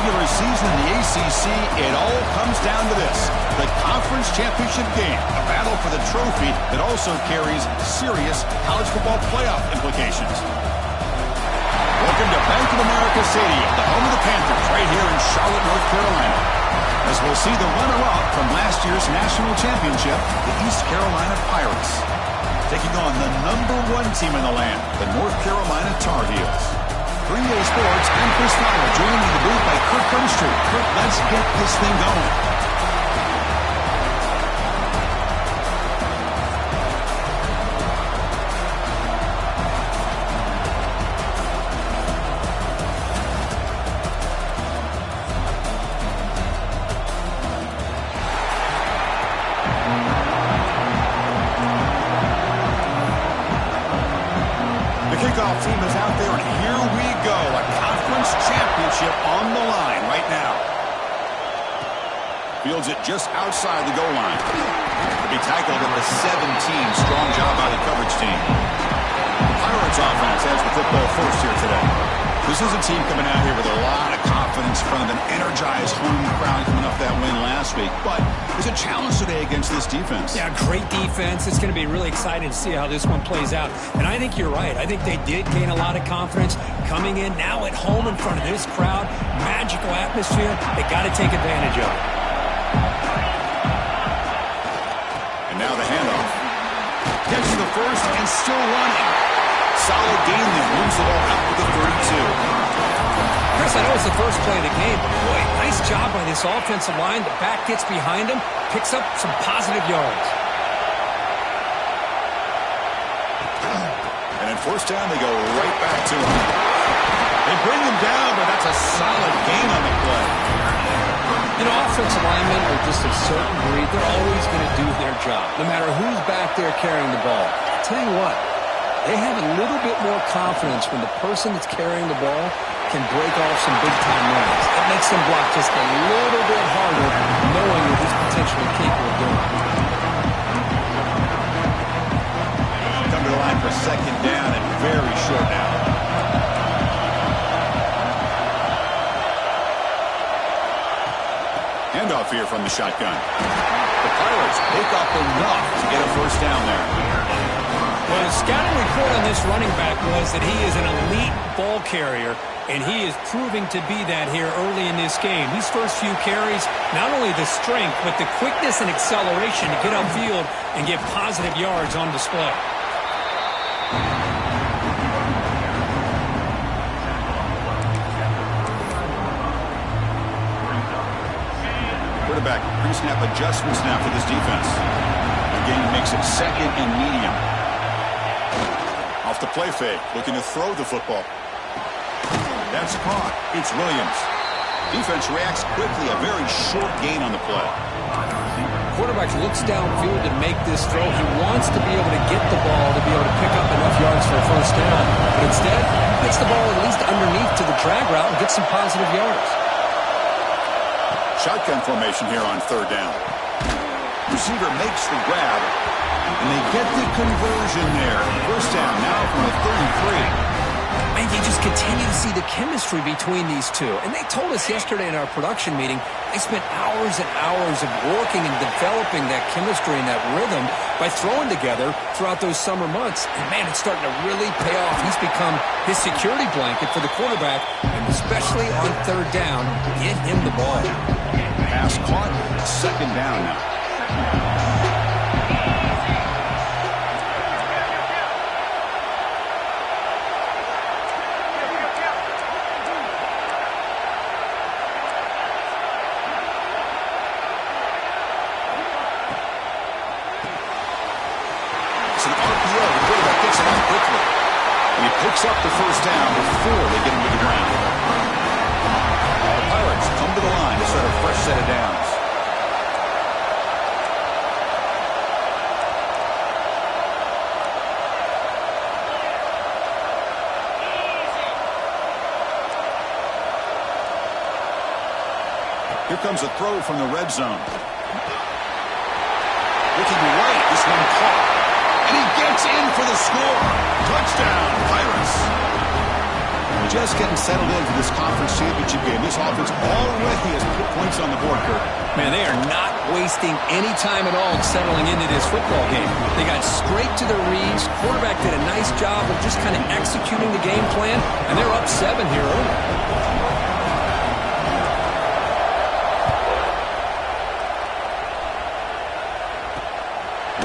regular season in the ACC, it all comes down to this: the conference championship game, a battle for the trophy that also carries serious college football playoff implications. Welcome to Bank of America Stadium, the home of the Panthers, right here in Charlotte, North Carolina, as we'll see the runner-up from last year's national championship, the East Carolina Pirates, taking on the #1 team in the land, the North Carolina Tar Heels. 3A Sports, I'm Chris Fowler, joined in the booth by Kirk Gumstreet. Kirk, let's get this thing going. Kickoff team is out there, and here we go. A conference championship on the line right now. Fields it just outside the goal line. To be tackled at the 17. Strong job by the coverage team. Pirates offense has the football first here today. This is a team coming out here with a lot of confidence in front of an energized home crowd coming off that win last week. But there's a challenge today against this defense. Yeah, great defense. It's going to be really exciting to see how this one plays out. And I think you're right. I think they did gain a lot of confidence coming in now at home in front of this crowd. Magical atmosphere. They got to take advantage of it. And now the handoff. Gets to the first and still running. Solid gain then. Moves the ball out to the 32. Chris, I know it's the first play of the game, but boy, nice job by this offensive line. The back gets behind him, picks up some positive yards. And at first down, they go right back to him. They bring him down, but that's a solid gain on the play. You know, offensive linemen are just a certain breed. They're always going to do their job, no matter who's back there carrying the ball. I'll tell you what, they have a little bit more confidence when the person that's carrying the ball can break off some big-time runs. It makes them block just a little bit harder, knowing what he's potentially capable of doing. Come to the line for second down and very short now. Handoff here from the shotgun. The Pirates pick up enough to get a first down there. Well, the scouting report on this running back was that he is an elite ball carrier, and he is proving to be that here early in this game. These first few carries, not only the strength, but the quickness and acceleration to get upfield and get positive yards on display. Quarterback pre-snap adjustments now for this defense. Again, makes it second and medium. Off the play fake, looking to throw the football. That's caught. It's Williams. Defense reacts quickly. A very short gain on the play. Quarterback looks downfield to make this throw. He wants to be able to get the ball to be able to pick up enough yards for a first down. But instead, gets the ball at least underneath to the drag route and gets some positive yards. Shotgun formation here on third down. Receiver makes the grab, and they get the conversion there. First down now from the 33. And you just continue to see the chemistry between these two. And they told us yesterday in our production meeting, they spent hours and hours of working and developing that chemistry and that rhythm by throwing together throughout those summer months. And, man, it's starting to really pay off. He's become his security blanket for the quarterback, and especially on third down, get him the ball. Pass caught, second down now. It's an RPO. The quarterback gets it out quickly. And he picks up the first down before they get him to the ground. The Pirates come to the line to start a fresh set of downs. Here comes a throw from the red zone. Looking right, this one caught. And he gets in for the score. Touchdown, Pirates. just getting settled into this conference championship game. This offense already has put points on the board, Kurt. Man, they are not wasting any time at all settling into this football game. They got straight to their reads. Quarterback did a nice job of just kind of executing the game plan, and they're up 7 here early.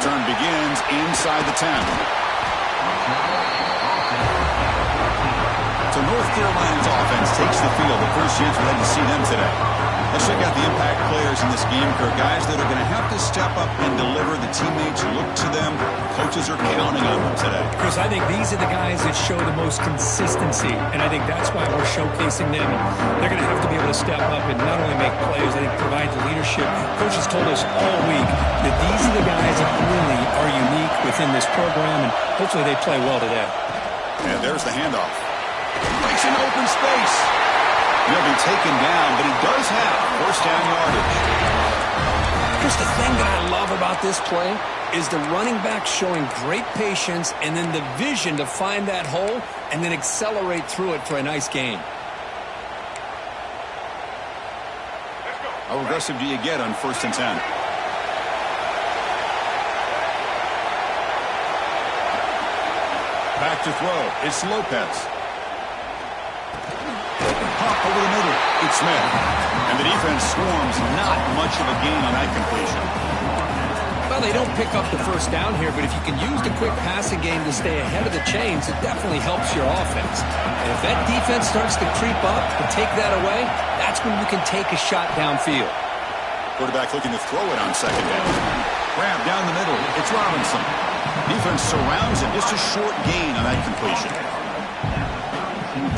Return begins inside the 10. So North Carolina's offense takes the field. The first chance we had to see them today. Let's check out the impact players in this game, Kurt. Guys that are going to have to step up and deliver. The teammates look to them. Coaches are counting on them today. Chris, I think these are the guys that show the most consistency, and I think that's why we're showcasing them. They're going to have to be able to step up and not only make plays, I think provide the leadership. Coach has told us all week that these are the guys that really are unique within this program, and hopefully they play well today. And there's the handoff. Breaks an open space. He'll be taken down, but he does have first down yardage. Chris, the thing that I love about this play is the running back showing great patience and then the vision to find that hole and then accelerate through it for a nice gain. How aggressive do you get on 1st and 10? Back to throw. It's Lopez. Pop over the middle. It's Smith. And the defense swarms. Not much of a gain on that completion. Well, they don't pick up the first down here, but if you can use the quick passing game to stay ahead of the chains, it definitely helps your offense. And if that defense starts to creep up and take that away, that's when you can take a shot downfield. Quarterback looking to throw it on 2nd down. Grab down the middle. It's Robinson. Defense surrounds him. Just a short gain on that completion.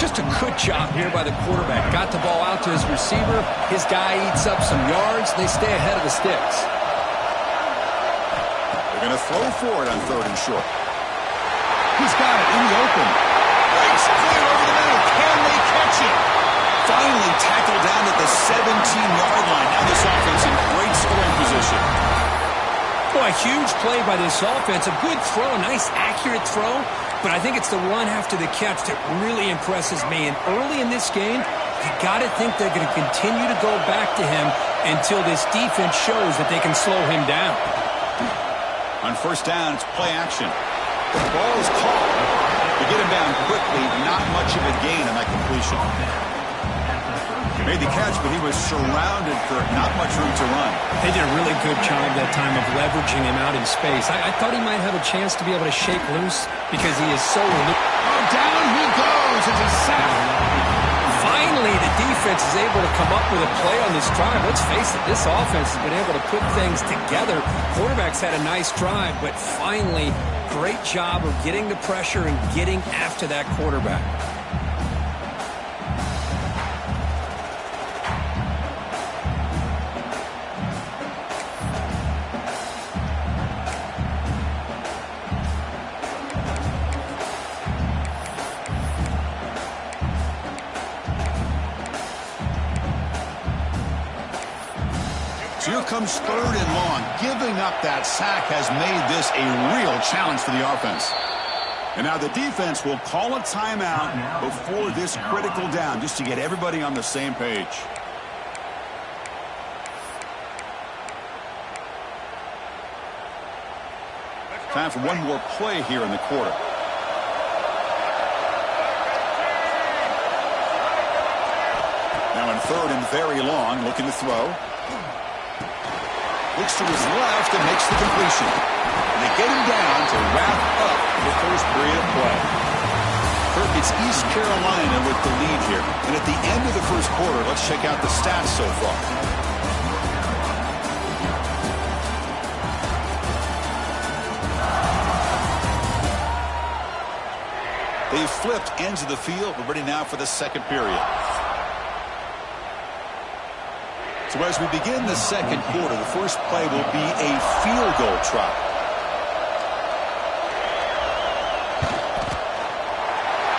Just a good job here by the quarterback. Got the ball out to his receiver. His guy eats up some yards. They stay ahead of the sticks. They're going to throw for it on 3rd and short. He's got it in the open. Breaks clear over the middle. Can they catch it? Finally tackled down at the 17-yard line. Now this offense in great scoring position. Boy, a huge play by this offense. A good throw, a nice accurate throw. But I think it's the run after the catch that really impresses me. And early in this game, you got to think they're going to continue to go back to him until this defense shows that they can slow him down. On 1st down, it's play action. The ball is caught. To get him down quickly, not much of a gain on that completion. He made the catch, but he was surrounded for not much room to run. They did a really good job that time of leveraging him out in space. I thought he might have a chance to be able to shake loose because he is so... Oh, down he goes. It's a sack. Finally, the defense is able to come up with a play on this drive. Let's face it, this offense has been able to put things together. Quarterback's had a nice drive, but finally, great job of getting the pressure and getting after that quarterback. So here comes 3rd and long. Giving up that sack has made this a real challenge for the offense. And now the defense will call a timeout before this critical down, just to get everybody on the same page. Time for one more play here in the quarter. Now in 3rd and very long, looking to throw. Looks to his left and makes the completion. And they get him down to wrap up the first period of play. Kirk, it's East Carolina with the lead here. And at the end of the first quarter, let's check out the stats so far. They've flipped ends of the field. We're ready now for the 2nd period. So as we begin the 2nd quarter, the first play will be a field goal try.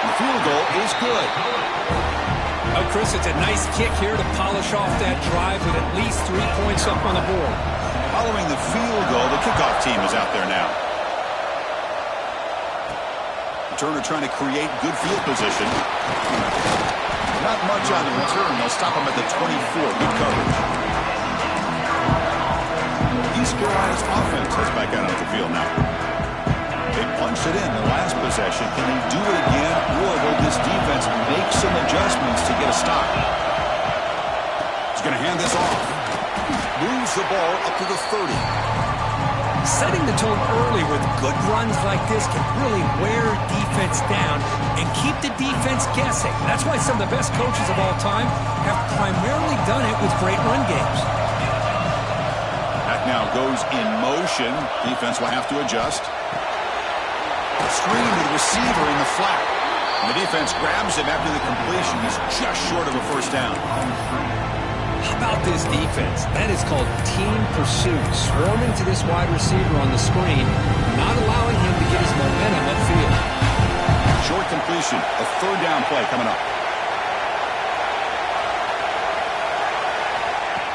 The field goal is good. Well, Chris, it's a nice kick here to polish off that drive with at least 3 points up on the board. Following the field goal, the kickoff team is out there now. Returner trying to create good field position. Not much on the return. They'll stop him at the 24. Good coverage. East Carolina's offense has back out onto the field now. They punched it in the last possession. Can they do it again, or will this defense make some adjustments to get a stop? He's going to hand this off. Moves the ball up to the 30. Setting the tone early with good runs like this can really wear defense down and keep the defense guessing. That's why some of the best coaches of all time have primarily done it with great run games. That now goes in motion. Defense will have to adjust. Screen to the receiver in the flat. And the defense grabs him after the completion. He's just short of a first down. How about this defense? That is called team pursuit. Swarming to this wide receiver on the screen, not allowing him to get his momentum upfield. Short completion. A third down play coming up.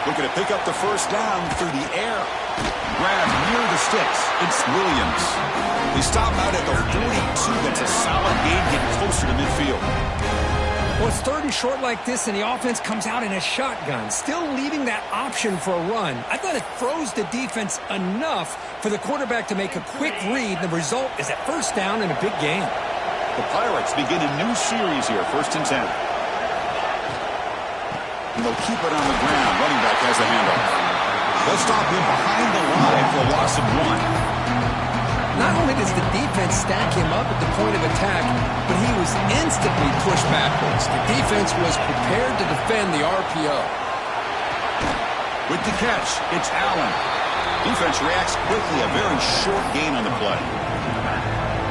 Looking to pick up the first down through the air. Grab near the sticks. It's Williams. They stop out at the 42. That's a solid gain, getting closer to midfield. Well, it's third and short like this, and the offense comes out in a shotgun, still leaving that option for a run. I thought it froze the defense enough for the quarterback to make a quick read. The result is a first down and a big gain. The Pirates begin a new series here, 1st and 10. And they'll keep it on the ground. Running back has the handoff. They'll stop him behind the line for a loss of 1. Not only does the defense stack him up at the point of attack, but he was instantly pushed backwards. The defense was prepared to defend the RPO. With the catch, it's Allen. Defense reacts quickly, a very short gain on the play.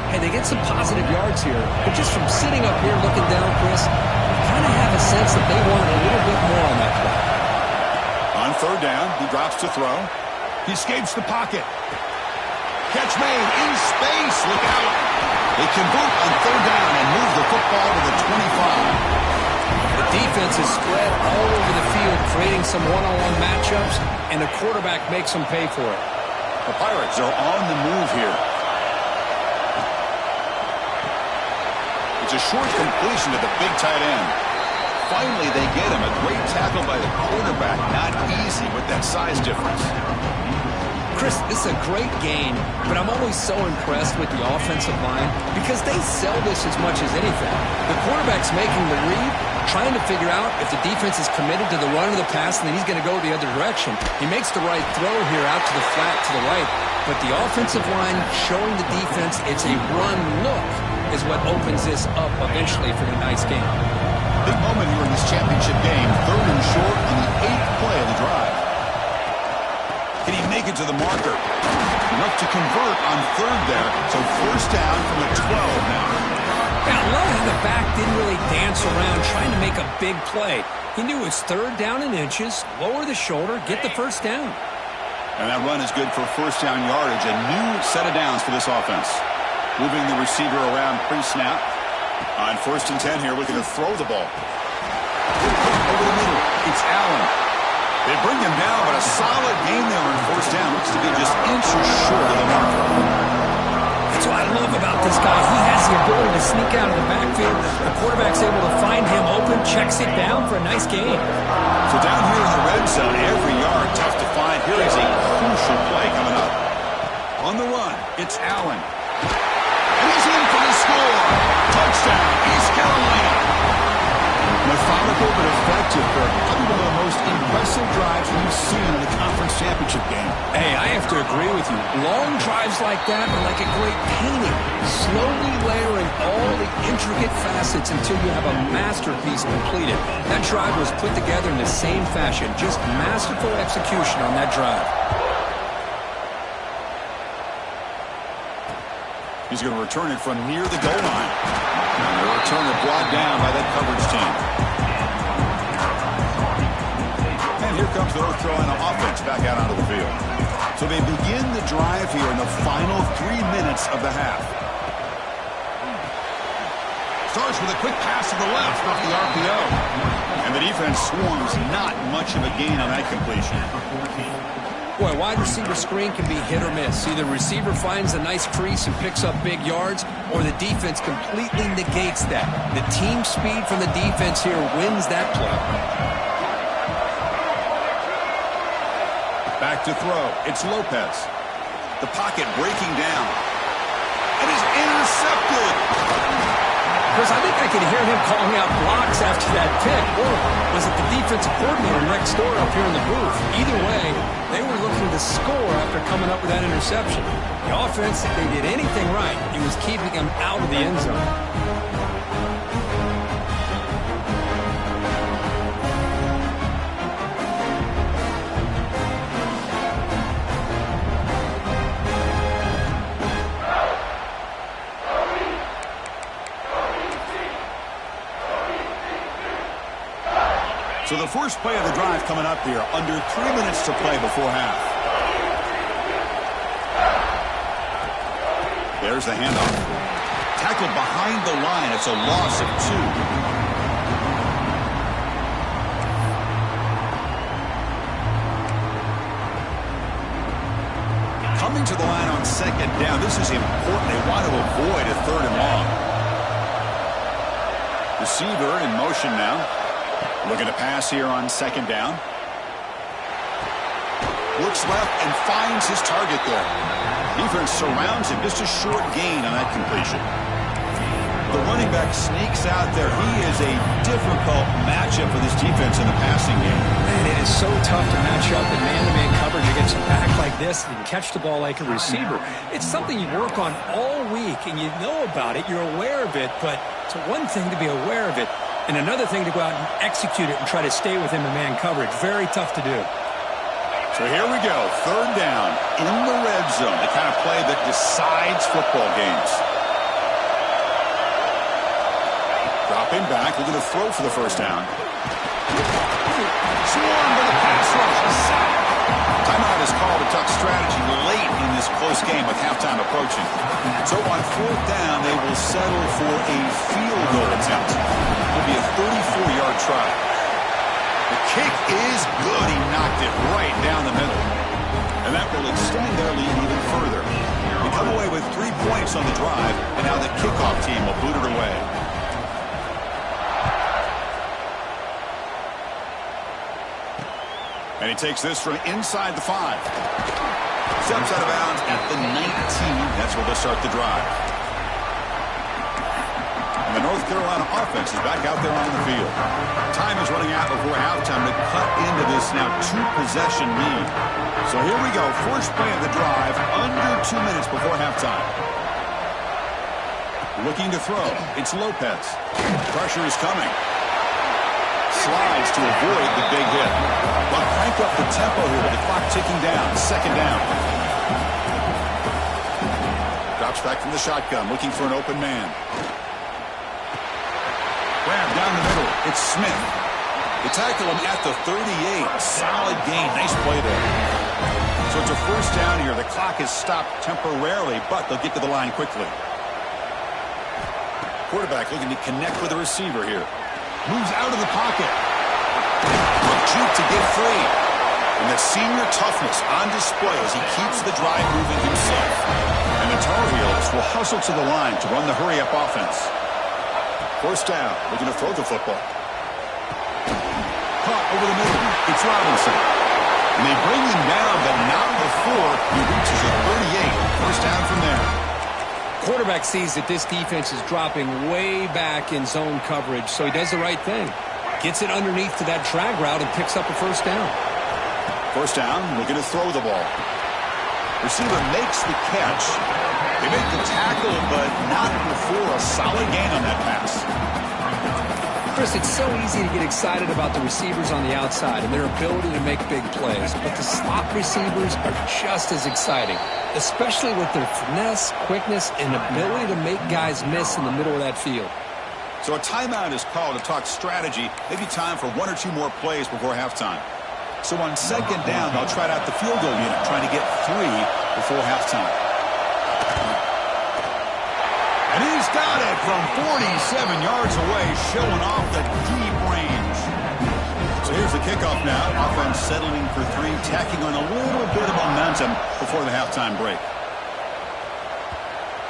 Hey, they get some positive yards here, but just from sitting up here looking down, Chris, you kind of have a sense that they want a little bit more on that play. On third down, he drops to throw. He escapes the pocket. Catch made in space. Look out. They convert on third down and move the football to the 25. The defense is spread all over the field, creating some one-on-one matchups, and the quarterback makes them pay for it. The Pirates are on the move here. It's a short completion to the big tight end. Finally, they get him. A great tackle by the quarterback. Not easy with that size difference. Chris, this is a great game, but I'm always so impressed with the offensive line because they sell this as much as anything. The quarterback's making the read, trying to figure out if the defense is committed to the run or the pass, and then he's going to go the other direction. He makes the right throw here out to the flat to the right, but the offensive line showing the defense it's a run look is what opens this up eventually for the nice game. Big moment here in this championship game. Third and short on the 8th play of the drive. Can he make it to the marker? Enough to convert on third there. So first down from the 12 now. Now, love how the back didn't really dance around trying to make a big play. He knew it's third down in inches, lower the shoulder, get the first down. And that run is good for first down yardage. A new set of downs for this offense. Moving the receiver around pre-snap. On 1st and 10 here, looking to throw the ball. Over the middle, it's Allen. They bring him down, but a solid gain there on first down. Looks to be just inches short of the mark. That's what I love about this guy. He has the ability to sneak out of the backfield. The quarterback's able to find him open, checks it down for a nice gain. So down here in the red zone, every yard tough to find. Here is a crucial play coming up. On the run, it's Allen. And he's in for the score. Touchdown, East Carolina. Methodical but effective, Kirk. Probably one of the most impressive drives we've seen in the conference championship game. Hey, I have to agree with you. Long drives like that are like a great painting. Slowly layering all the intricate facets until you have a masterpiece completed. That drive was put together in the same fashion. Just masterful execution on that drive. He's going to return it from near the goal line. And the returner brought down by that coverage team. And here comes the North Carolina offense back out onto the field. So they begin the drive here in the final 3 minutes of the half. Starts with a quick pass to the left off the RPO. And the defense swarms, not much of a gain on that completion. Boy, wide receiver screen can be hit or miss. Either receiver finds a nice crease and picks up big yards, or the defense completely negates that. The team speed from the defense here wins that play. Back to throw. It's Lopez. The pocket breaking down. It is intercepted. Chris, I think I could hear him calling out blocks after that pick. Or was it the defensive coordinator next door up here in the booth? Either way, they were looking to score after coming up with that interception. The offense, if they did anything right, it was keeping them out of the end zone. So the first play of the drive coming up here, under 3 minutes to play before half. There's the handoff. Tackled behind the line. It's a loss of 2. Coming to the line on second down. This is important. They want to avoid a 3rd and long. Receiver in motion now. Looking to pass here on second down. Looks left and finds his target there. Defense surrounds him. Just a short gain on that completion. The running back sneaks out there. He is a difficult matchup for this defense in the passing game. Man, it is so tough to match up in man-to-man coverage against a back like this and catch the ball like a receiver. It's something you work on all week, and you know about it. You're aware of it, but it's one thing to be aware of it, and another thing to go out and execute it and try to stay within the man coverage. Very tough to do. So here we go. 3rd down in the red zone. The kind of play that decides football games. Dropping back. Looking to throw for the first down. Swarmed by the pass rush. A sack. Timeout is called to talk strategy late in this close game with halftime approaching. So on 4th down, they will settle for a field goal attempt. It'll be a 34-yard try. The kick is good. He knocked it right down the middle. And that will extend their lead even further. They come away with 3 points on the drive, and now the kickoff team will boot it away. And he takes this from inside the 5. Steps out of bounds at the 19. That's where they'll start the drive. And the North Carolina offense is back out there on the field. Time is running out before halftime to cut into this now 2-possession lead. So here we go. First play of the drive, under 2 minutes before halftime. Looking to throw. It's Lopez. Pressure is coming. Slides to avoid the big hit. But crank up the tempo here with the clock ticking down. 2nd down. Drops back from the shotgun, looking for an open man. Grab down the middle. It's Smith. They tackle him at the 38. Solid gain. Nice play there. So it's a first down here. The clock is stopped temporarily, but they'll get to the line quickly. Quarterback looking to connect with the receiver here. Moves out of the pocket. A juke to get free. And the senior toughness on display as he keeps the drive moving himself. And the Tar Heels will hustle to the line to run the hurry-up offense. First down. Looking to throw the football. Caught over the middle. It's Robinson. And they bring him down, but not before he reaches a 38. First down from there. Quarterback sees that this defense is dropping way back in zone coverage, so he does the right thing. Gets it underneath to that drag route and picks up a first down. First down, looking to throw the ball. Receiver makes the catch. They make the tackle, but not before a solid gain on that pass. Chris, it's so easy to get excited about the receivers on the outside and their ability to make big plays, but the slot receivers are just as exciting, especially with their finesse, quickness, and ability to make guys miss in the middle of that field. So a timeout is called to talk strategy. Maybe time for 1 or 2 more plays before halftime. So on second down, they'll try out the field goal unit, trying to get 3 before halftime. And he's got it from 47 yards away, showing off the deep range. So here's the kickoff now. Offense settling for three, tacking on a little bit of momentum before the halftime break.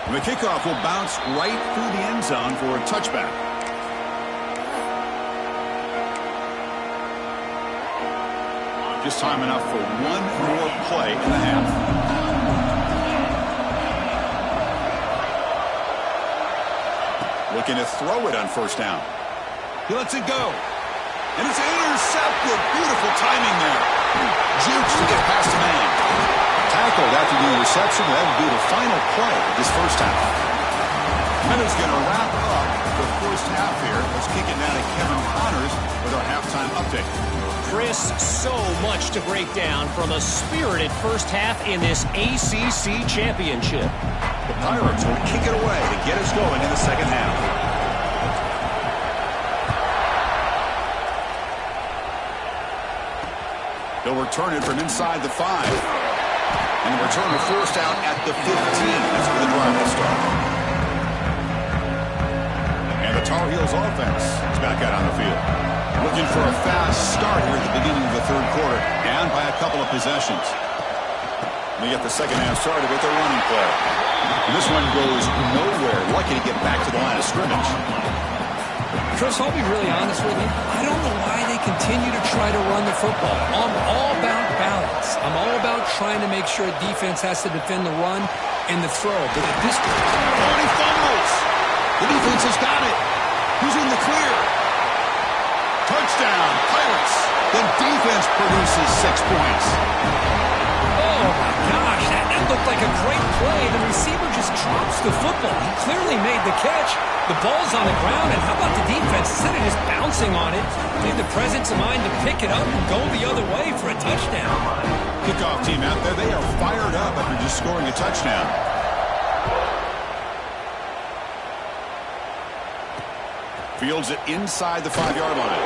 And the kickoff will bounce right through the end zone for a touchback. Just time enough for one more play in the half. Looking to throw it on first down. He lets it go. And it's intercepted. Beautiful timing there. Jukes to get past the man. Tackled after the reception. That will be the final play of this first half. And it's going to wrap up the first half here. Let's kick it now to Kevin Connors with our halftime update. Chris, so much to break down from a spirited first half in this ACC Championship. The Pirates will kick it away to get us going in the second half. They'll return it from inside the 5. And the return will forced out at the 15. That's where the drive will start. And the Tar Heels offense is back out on the field. Looking for a fast start here at the beginning of the third quarter. Down by a couple of possessions. We get the second half started with a running play. And this one goes nowhere. Lucky to get back to the line of scrimmage. Chris, I'll be really honest with you. I don't know why they continue to try to run the football. I'm all about balance. I'm all about trying to make sure a defense has to defend the run and the throw. But at this point, he fumbles. The defense has got it. Who's in the clear? Touchdown, Pirates. The defense produces 6 points. Oh, my gosh. That looked like a great play. The receiver just drops the football. He clearly made the catch. The ball's on the ground, and how about the defense? Instead of just bouncing on it, they had the presence of mind to pick it up and go the other way for a touchdown. Kickoff team out there, they are fired up after just scoring a touchdown. Fields it inside the 5-yard line.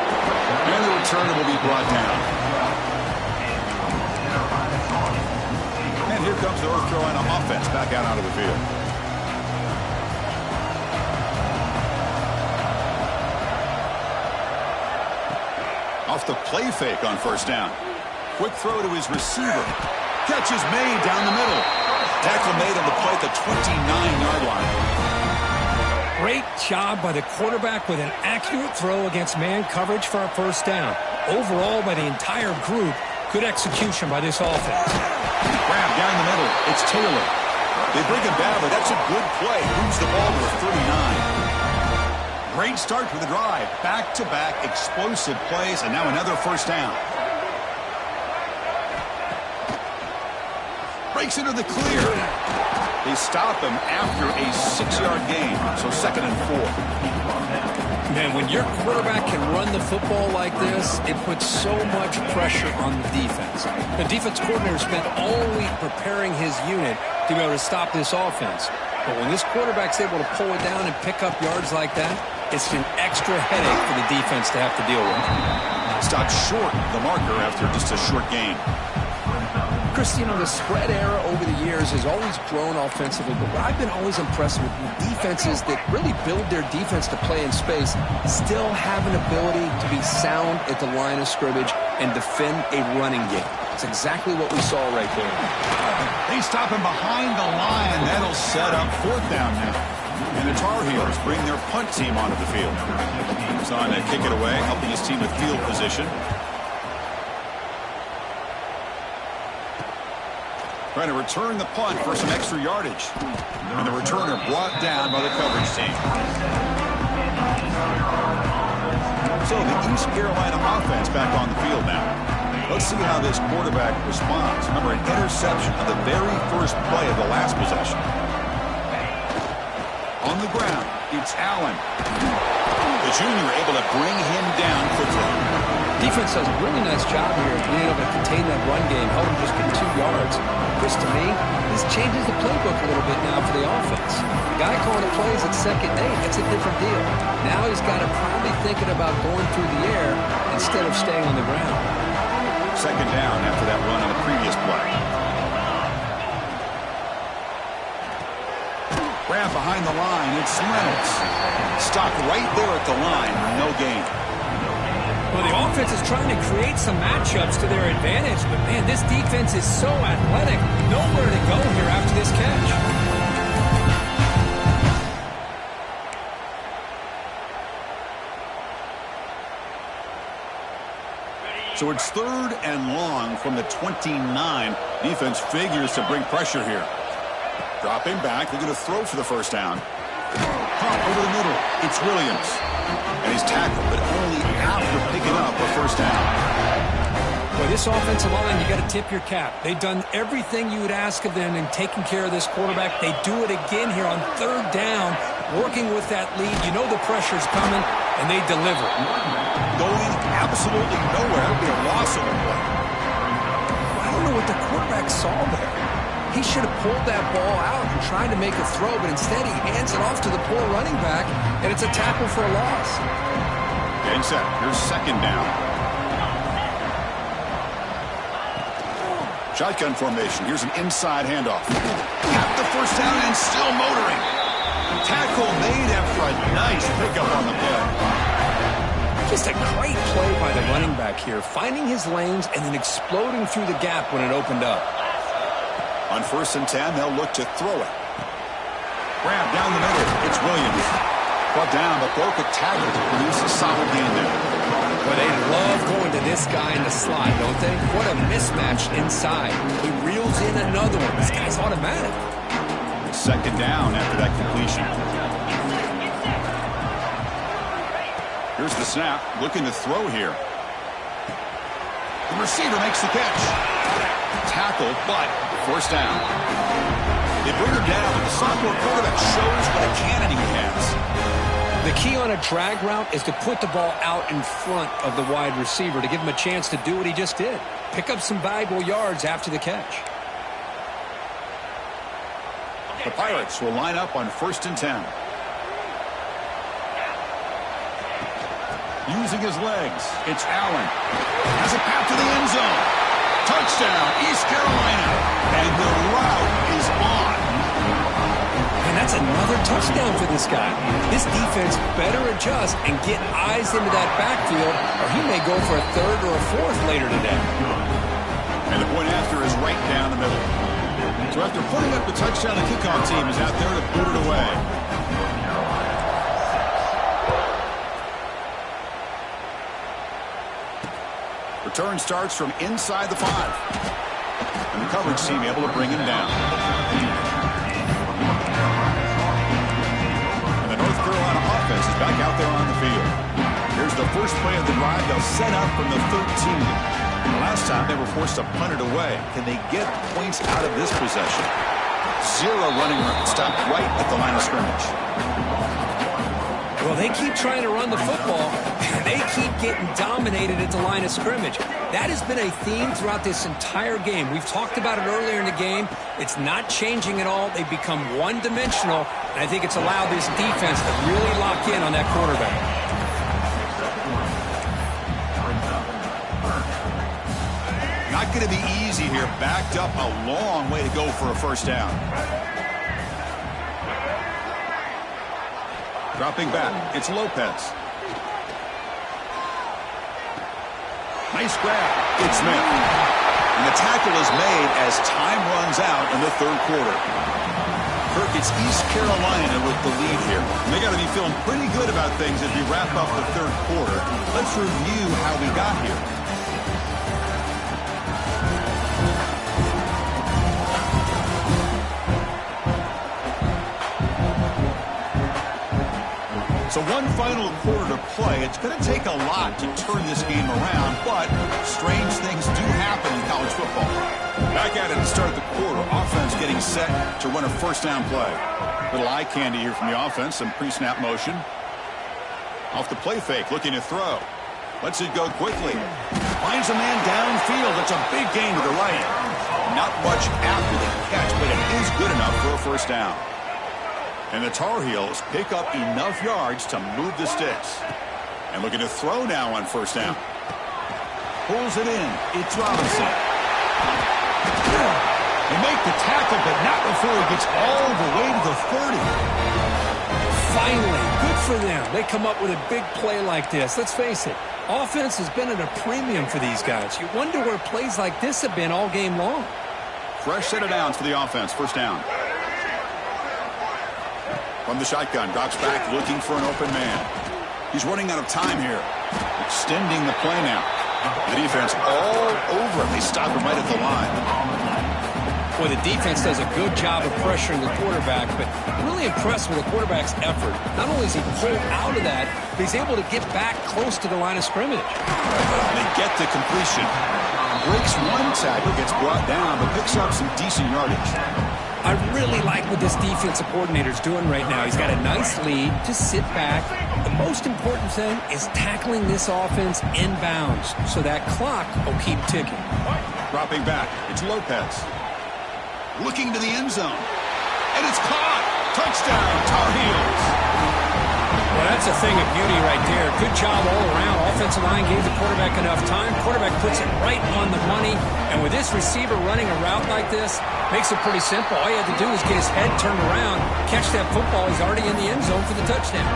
And the return will be brought down. And here comes the North Carolina offense back out onto the field. Off the play fake on first down. Quick throw to his receiver. Catch is made down the middle. Tackle made on the play at the 29-yard line. Great job by the quarterback with an accurate throw against man coverage for a first down. Overall, by the entire group, good execution by this offense. Grab down the middle. It's Taylor. They bring him down, but that's a good play. Moves the ball to the 39. Great start to the drive. Back-to-back explosive plays, and now another first down. Breaks into the clear. They stop him after a 6-yard gain, so 2nd and 4. Man, when your quarterback can run the football like this, it puts so much pressure on the defense. The defense coordinator spent all week preparing his unit to be able to stop this offense. But when this quarterback's able to pull it down and pick up yards like that, it's an extra headache for the defense to have to deal with. Stopped short the marker after just a short gain. Chris, you know, the spread era over the years has always grown offensively, but what I've been always impressed with defenses that really build their defense to play in space still have an ability to be sound at the line of scrimmage and defend a running game. It's exactly what we saw right there. They stop him behind the line. That'll set up 4th down now. And the Tar Heels bring their punt team onto the field. He's on to kick it away, helping his team with field position. Trying to return the punt for some extra yardage. And the returner brought down by the coverage team. So the East Carolina offense back on the field now. Let's see how this quarterback responds. Remember, an interception on the very first play of the last possession. On the ground, it's Allen. The junior able to bring him down quickly. Defense does a really nice job here of being able to contain that run game, help him just get 2 yards. Chris, to me, this changes the playbook a little bit now for the offense. The guy calling the plays at second day, it's a different deal. Now he's got to probably thinking about going through the air instead of staying on the ground. 2nd down after that run on the previous play. Grab behind the line, it's Reynolds. Stopped right there at the line, no gain. Well, the offense is trying to create some matchups to their advantage, but, man, this defense is so athletic. Nowhere to go here after this catch. So it's 3rd and long from the 29. Defense figures to bring pressure here. Dropping back. They're going to throw for the first down. Pop over the middle. It's Williams. And he's tackled, but only after picking up a first down. Boy, this offensive line, you got to tip your cap. They've done everything you would ask of them in taking care of this quarterback. They do it again here on 3rd down, working with that lead. You know the pressure's coming, and they deliver. Going absolutely nowhere. It'll be a loss of the play. I don't know what the quarterback saw there. He should have pulled that ball out and tried to make a throw, but instead he hands it off to the poor running back, and it's a tackle for a loss. Getting set. Here's 2nd down. Shotgun formation. Here's an inside handoff. At the first down and still motoring. Tackle made after a nice pickup on the play. Just a great play by the running back here, finding his lanes and then exploding through the gap when it opened up. On 1st and 10, they'll look to throw it. Grab down the middle. It's Williams. Brought down, but broke a tackle to produce a solid gain there. Well, they love going to this guy in the slot, don't they? What a mismatch inside. He reels in another one. This guy's automatic. 2nd down after that completion. Here's the snap. Looking to throw here. The receiver makes the catch. Tackle, but first down. They bring her down, but the sophomore quarterback shows what a cannon he has. The key on a drag route is to put the ball out in front of the wide receiver to give him a chance to do what he just did. Pick up some valuable yards after the catch. The Pirates will line up on 1st and 10. Using his legs, it's Allen. Has a path to the end zone. Touchdown, East Carolina. And the route is on. And that's another touchdown for this guy. This defense better adjust and get eyes into that backfield, or he may go for a 3rd or a 4th later today. And the point after is right down the middle. So after putting up the touchdown, the kickoff team is out there to boot it away. Return starts from inside the 5. And the coverage team able to bring him down. And the North Carolina offense is back out there on the field. Here's the first play of the drive. They'll set up from the 13. The last time they were forced to punt it away. Can they get points out of this possession? 0 running room. Stopped right at the line of scrimmage. Well, they keep trying to run the football, and they keep getting dominated at the line of scrimmage. That has been a theme throughout this entire game. We've talked about it earlier in the game. It's not changing at all. They've become one-dimensional, and I think it's allowed this defense to really lock in on that quarterback. Not going to be easy here. Backed up a long way to go for a first down. Dropping back, it's Lopez. Nice grab. It's Smith. And the tackle is made as time runs out in the 3rd quarter. Kirk, it's East Carolina with the lead here. And they got to be feeling pretty good about things as we wrap up the 3rd quarter. Let's review how we got here. So one final quarter to play. It's going to take a lot to turn this game around, but strange things do happen in college football. Back at it to start the quarter. Offense getting set to run a first down play. Little eye candy here from the offense. Some pre-snap motion. Off the play fake, looking to throw. Lets it go quickly. Finds a man downfield. That's a big gain to the right. Not much after the catch, but it is good enough for a first down. And the Tar Heels pick up enough yards to move the sticks. And looking to throw now on first down. Pulls it in. It's Robinson. They make the tackle, but not before he gets all the way to the 30. Finally, good for them. They come up with a big play like this. Let's face it, offense has been at a premium for these guys. You wonder where plays like this have been all game long. Fresh set of downs for the offense. First down. From the shotgun, drops back looking for an open man. He's running out of time here. Extending the play now. The defense all over him. They stop him right at the line. Well, the defense does a good job of pressuring the quarterback, but I'm really impressed with the quarterback's effort. Not only is he pulled out of that, but he's able to get back close to the line of scrimmage. They get the completion. Breaks one tackle, gets brought down, but picks up some decent yardage. I really like what this defensive coordinator's doing right now. He's got a nice lead. Just sit back. The most important thing is tackling this offense inbounds, so that clock will keep ticking. Dropping back, it's Lopez. Looking to the end zone. And it's caught. Touchdown, Tar Heels. Well, that's a thing of beauty right there. Good job all around. Offensive line gave the quarterback enough time. Quarterback puts it right on the money. And with this receiver running a route like this, makes it pretty simple. All you have to do is get his head turned around, catch that football. He's already in the end zone for the touchdown.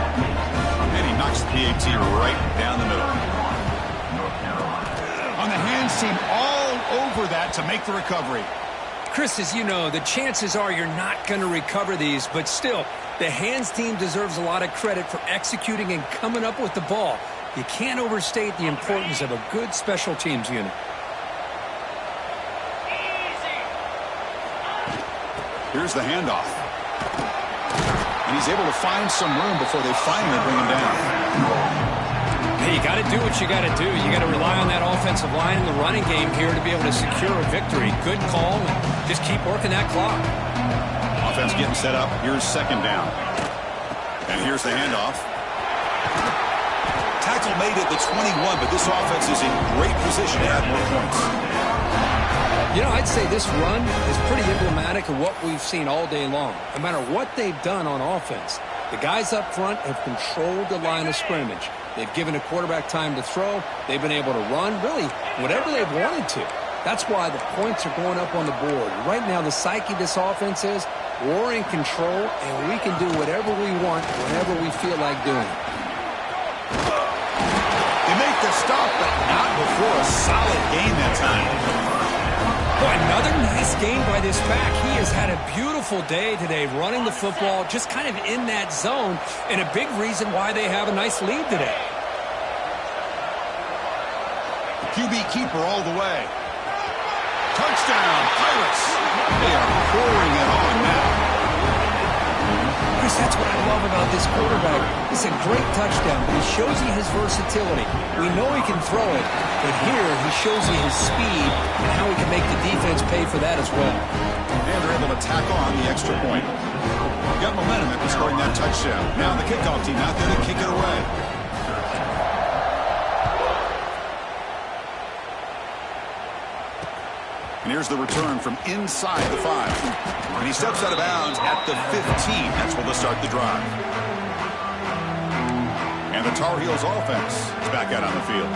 And he knocks the PAT right down the middle. On the hands team all over that to make the recovery. Chris, as you know, the chances are you're not going to recover these, but still, the hands team deserves a lot of credit for executing and coming up with the ball. You can't overstate the importance of a good special teams unit. Here's the handoff. And he's able to find some room before they finally bring him down. Hey, you got to do what you got to do. You got to rely on that offensive line in the running game here to be able to secure a victory. Good call, and just keep working that clock. Offense getting set up. Here's second down. And here's the handoff. Tackle made at the 21, but this offense is in great position to add more points. You know, I'd say this run is pretty emblematic of what we've seen all day long. No matter what they've done on offense, the guys up front have controlled the line of scrimmage. They've given a quarterback time to throw. They've been able to run, really, whatever they've wanted to. That's why the points are going up on the board. Right now, the psyche of this offense is we're in control, and we can do whatever we want whenever we feel like doing it. They make the stop, but not before a solid game that time. Well, another nice game by this back. He has had a beautiful day today running the football, just kind of in that zone, and a big reason why they have a nice lead today. QB keeper all the way. Touchdown, Pirates. They are pouring it on now. Chris, that's what I love about this quarterback. It's a great touchdown, but he shows you his versatility. We know he can throw it, but here he shows you his speed and how he can make the defense pay for that as well. And they're able to tack on the extra point. Got momentum after scoring that touchdown. Now the kickoff team out there to kick it away. And here's the return from inside the 5. And he steps out of bounds at the 15. That's where they'll start the drive. And the Tar Heels offense is back out on the field.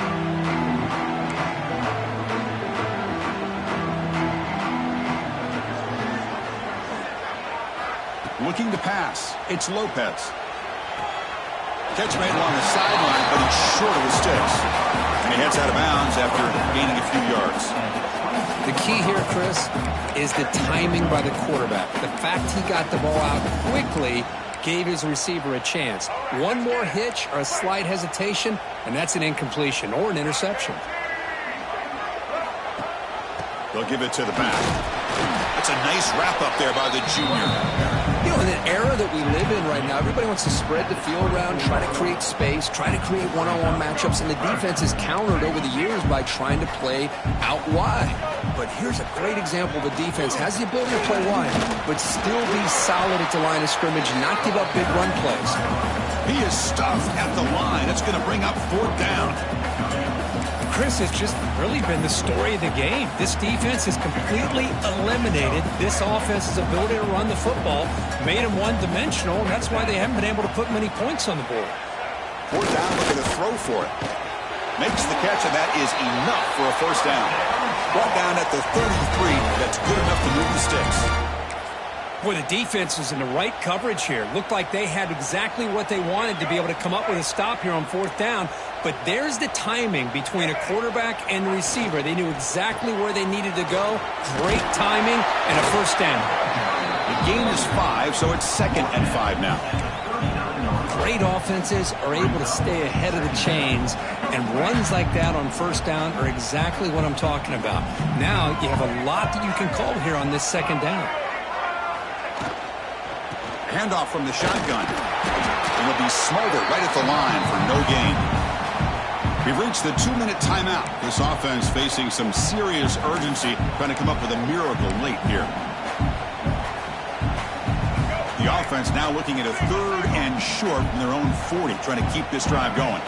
Looking to pass. It's Lopez. Catch made along the sideline, but he's short of the sticks. And he heads out of bounds after gaining a few yards. The key here, Chris, is the timing by the quarterback. The fact he got the ball out quickly gave his receiver a chance. One more hitch or a slight hesitation, and that's an incompletion or an interception. They'll give it to the back. That's a nice wrap up there by the junior. You know, in the era that we live in right now, everybody wants to spread the field around, try to create space, try to create one-on-one matchups, and the defense is countered over the years by trying to play out wide. But here's a great example of a defense has the ability to play wide, but still be solid at the line of scrimmage, not give up big run plays. He is stuffed at the line. It's going to bring up fourth down. Chris, it's just really been the story of the game. This defense has completely eliminated this offense's ability to run the football, made them one-dimensional, and that's why they haven't been able to put many points on the board. Fourth down, looking to throw for it. Makes the catch, and that is enough for a first down. Brought down at the 33. That's good enough to move the sticks. Boy, the defense was in the right coverage here. Looked like they had exactly what they wanted to be able to come up with a stop here on 4th down. But there's the timing between a quarterback and the receiver. They knew exactly where they needed to go. Great timing and a first down. The gain is 5, so it's 2nd and 5 now. Great offenses are able to stay ahead of the chains, and runs like that on 1st down are exactly what I'm talking about. Now you have a lot that you can call here on this 2nd down. Handoff from the shotgun. It'll be smothered right at the line for no gain. We've reached the 2-minute timeout. This offense facing some serious urgency, trying to come up with a miracle late here. The offense now looking at a 3rd and short from their own 40, trying to keep this drive going.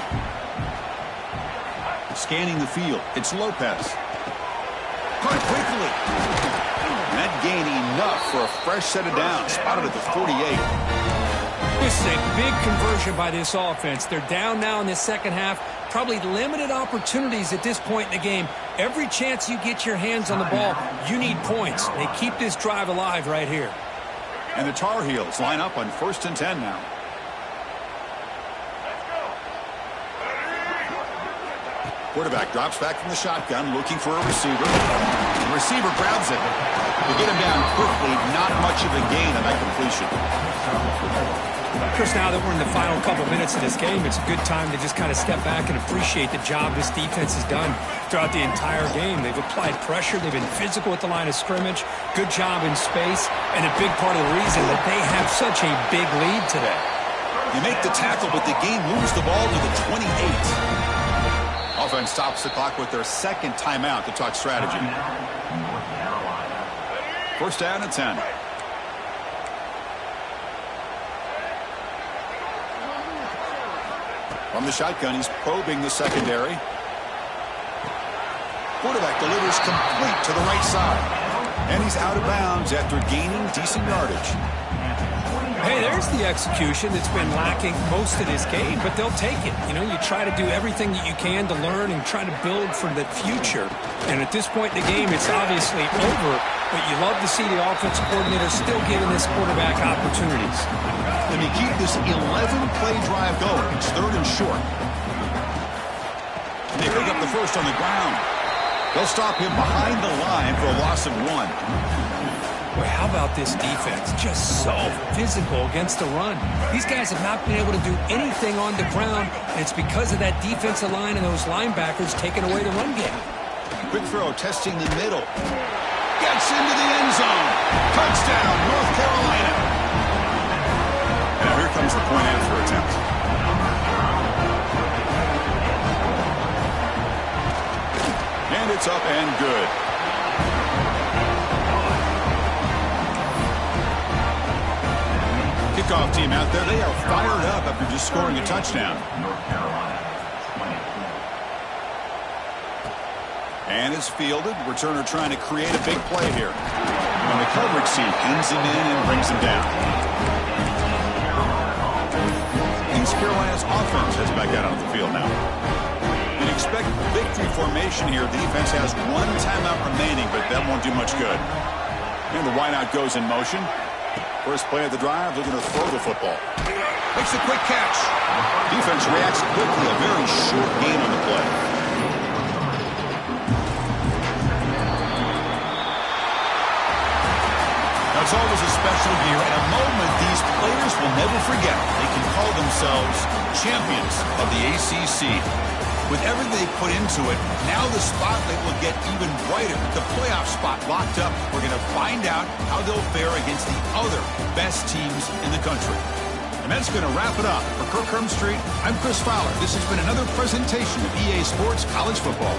Scanning the field, it's Lopez. Caught quickly. And that gain enough for a fresh set of downs, spotted at the 48. This is a big conversion by this offense. They're down now in the 2nd half. Probably limited opportunities at this point in the game. Every chance you get your hands on the ball, you need points. They keep this drive alive right here. And the Tar Heels line up on 1st and 10 now. Quarterback drops back from the shotgun, looking for a receiver. The receiver grabs it. They get him down quickly. Not much of a gain on that completion. Chris, now that we're in the final couple minutes of this game, it's a good time to just kind of step back and appreciate the job this defense has done throughout the entire game. They've applied pressure. They've been physical at the line of scrimmage. Good job in space. And a big part of the reason that they have such a big lead today. You make the tackle, but the game moves the ball to the 28. Offense stops the clock with their 2nd timeout to talk strategy. 1st down and 10. From the shotgun, he's probing the secondary. Quarterback delivers complete to the right side. And he's out of bounds after gaining decent yardage. Hey, there's the execution that's been lacking most of this game, but they'll take it. You know, you try to do everything that you can to learn and try to build for the future. And at this point in the game, it's obviously over, but you love to see the offensive coordinator still giving this quarterback opportunities. Let me keep this 11-play drive going. It's 3rd and short. And they pick up the first on the ground. They'll stop him behind the line for a loss of 1. Boy, how about this defense? Just so physical against the run. These guys have not been able to do anything on the ground, and it's because of that defensive line and those linebackers taking away the run game. Quick throw, testing the middle. Gets into the end zone. Touchdown, North Carolina. And now here comes the point after attempt. And it's up and good. Kickoff team out there, they are fired up after just scoring a touchdown. And it's fielded. Returner trying to create a big play here. And the coverage team pins him in and brings him down. East Carolina's offense heads back out onto the field now. And expect victory formation here. The defense has 1 timeout remaining, but that won't do much good. And the wideout goes in motion. First play of the drive, looking to throw the football. Makes a quick catch. Defense reacts quickly. A very short gain on the play. Now, it's always a special year and a moment these players will never forget. They can call themselves champions of the ACC. With everything they put into it, now the spotlight will get even brighter. The playoff spot locked up. We're going to find out how they'll fare against the other best teams in the country. And that's going to wrap it up. For Kirk Street, I'm Chris Fowler. This has been another presentation of EA Sports College Football.